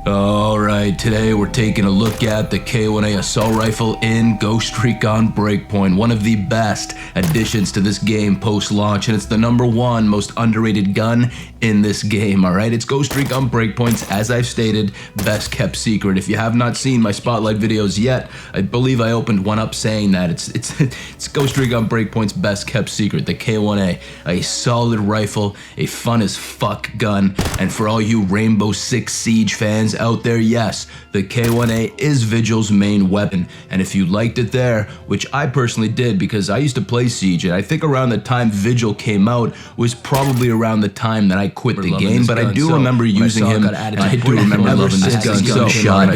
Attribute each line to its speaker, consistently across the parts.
Speaker 1: Alright, today we're taking a look at the K1A assault rifle in Ghost Recon Breakpoint, one of the best additions to this game post-launch, and it's the #1 most underrated gun in this game, alright? It's Ghost Recon Breakpoint's, as I've stated, best kept secret. If you have not seen my spotlight videos yet, I believe I opened one up saying that it's Ghost Recon Breakpoint's best kept secret, the K1A, a solid rifle, a fun as fuck gun, and for all you Rainbow Six Siege fans out there, yes, the K1A is Vigil's main weapon, and if you liked it there, which I personally did because I used to play Siege, and I think around the time Vigil came out was probably around the time that I quit the game, but I do remember using him, and I do remember loving this gun.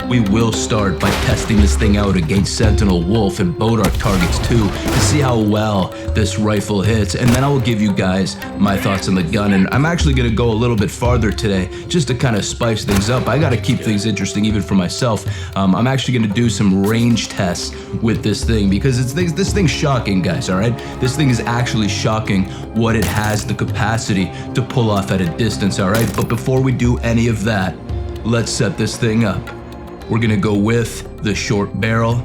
Speaker 1: We will start by testing this thing out against Sentinel, Wolf, and Bodark targets too, to see how well this rifle hits, and then I will give you guys my thoughts on the gun. And I'm actually going to go a little bit farther today, just to kind of spice things up. I got to keep things interesting even for myself. I'm actually going to do some range tests with this thing, because this thing's shocking, guys, alright? This thing is actually shocking what it has the capacity to pull off at a distance, alright? But before we do any of that, let's set this thing up. We're gonna go with the short barrel,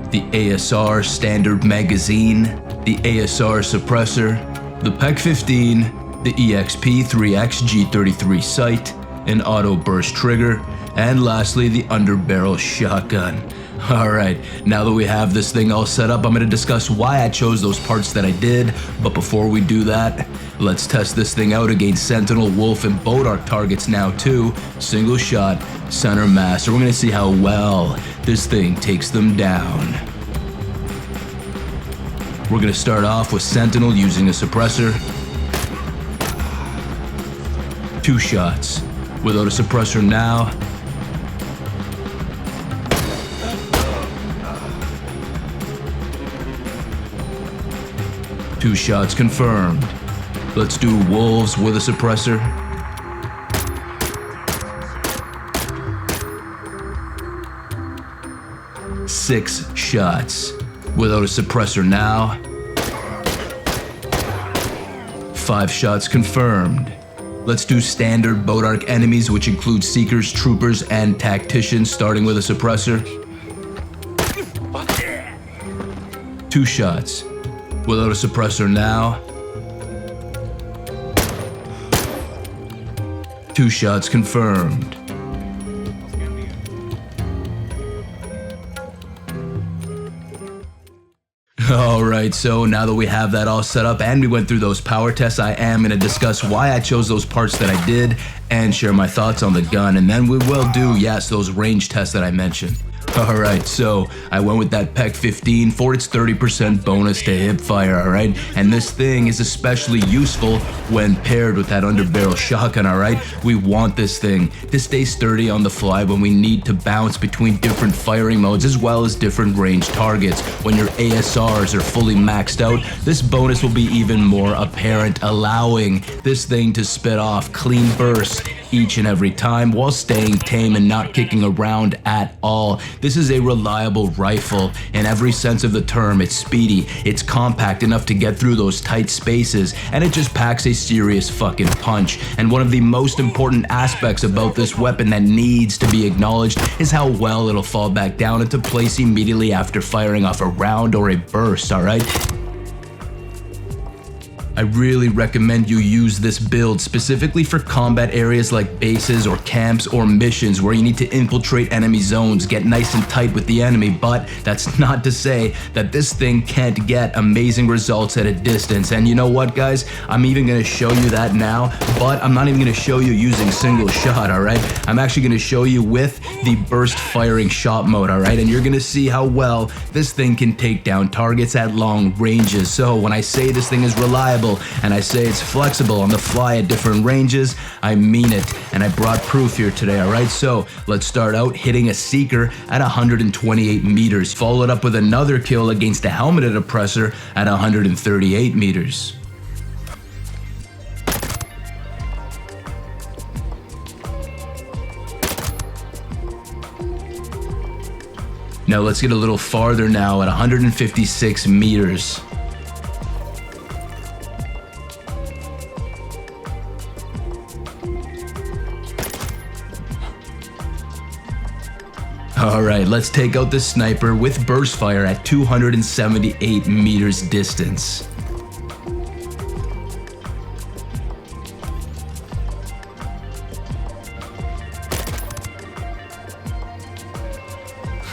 Speaker 1: the ASR standard magazine, the ASR suppressor, the PEC-15, the EXP 3X G33 sight, an auto burst trigger, and lastly the underbarrel shotgun. Alright, now that we have this thing all set up, I'm going to discuss why I chose those parts that I did, but before we do that, let's test this thing out against Sentinel, Wolf, and Bodark targets now too. Single shot, center mass, so we're going to see how well this thing takes them down. We're going to start off with Sentinel using a suppressor. 2 shots, without a suppressor now. Two shots confirmed. Let's do Wolves with a suppressor. Six shots without a suppressor now. 5 shots confirmed. Let's do standard Bodark enemies, which include Seekers, Troopers, and Tacticians, starting with a suppressor. 2 shots without a suppressor now. 2 shots confirmed. Alright, so now that we have that all set up and we went through those power tests, I am going to discuss why I chose those parts that I did and share my thoughts on the gun, and then we will do, yes, those range tests that I mentioned. Alright, so I went with that PEC-15 for its 30% bonus to hip fire, alright? And this thing is especially useful when paired with that underbarrel shotgun, alright? We want this thing to stay sturdy on the fly when we need to bounce between different firing modes as well as different range targets. When your ASRs are fully maxed out, this bonus will be even more apparent, allowing this thing to spit off clean bursts each and every time while staying tame and not kicking around at all. This is a reliable rifle in every sense of the term. It's speedy, it's compact enough to get through those tight spaces, and it just packs a serious fucking punch. And one of the most important aspects about this weapon that needs to be acknowledged is how well it'll fall back down into place immediately after firing off a round or a burst, alright? I really recommend you use this build specifically for combat areas like bases or camps or missions where you need to infiltrate enemy zones, get nice and tight with the enemy, but that's not to say that this thing can't get amazing results at a distance. And you know what, guys? I'm even going to show you that now, but I'm not even going to show you using single shot, alright? I'm actually going to show you with the burst firing shot mode, alright? And you're going to see how well this thing can take down targets at long ranges. So when I say this thing is reliable, and I say it's flexible on the fly at different ranges, I mean it, and I brought proof here today, alright? So let's start out hitting a Seeker at 128 meters, followed up with another kill against a helmeted oppressor at 138 meters. Now let's get a little farther now at 156 meters. Alright, let's take out the sniper with burst fire at 278 meters distance.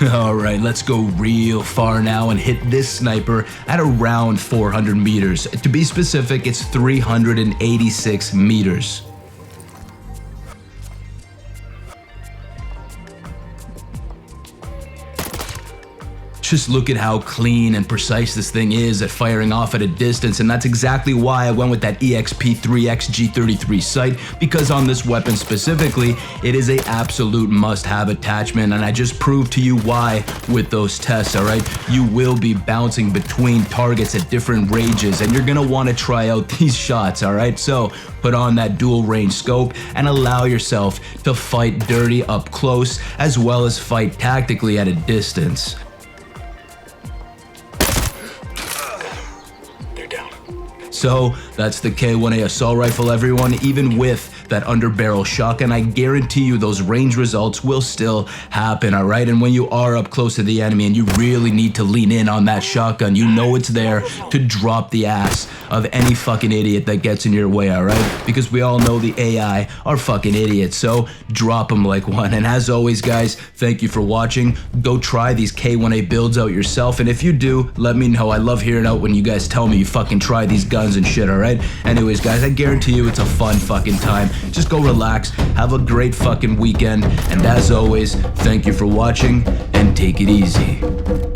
Speaker 1: Alright, let's go real far now and hit this sniper at around 400 meters. To be specific, it's 386 meters. Just look at how clean and precise this thing is at firing off at a distance, and that's exactly why I went with that EXP3X G33 sight, because on this weapon specifically, it is a absolute must-have attachment, and I just proved to you why with those tests, alright? You will be bouncing between targets at different ranges, and you're gonna want to try out these shots, alright? So put on that dual range scope and allow yourself to fight dirty up close as well as fight tactically at a distance. So that's the K1A assault rifle, everyone. Even with that underbarrel shotgun, I guarantee you those range results will still happen, all right? And when you are up close to the enemy and you really need to lean in on that shotgun, you know it's there to drop the ass of any fucking idiot that gets in your way, all right? Because we all know the AI are fucking idiots, so drop them like one. And as always, guys, thank you for watching. Go try these K1A builds out yourself, and if you do, let me know. I love hearing out when you guys tell me you fucking try these guns and shit, all right? Anyways, guys, I guarantee you it's a fun fucking time. Just go relax, have a great fucking weekend, and as always, thank you for watching, and take it easy.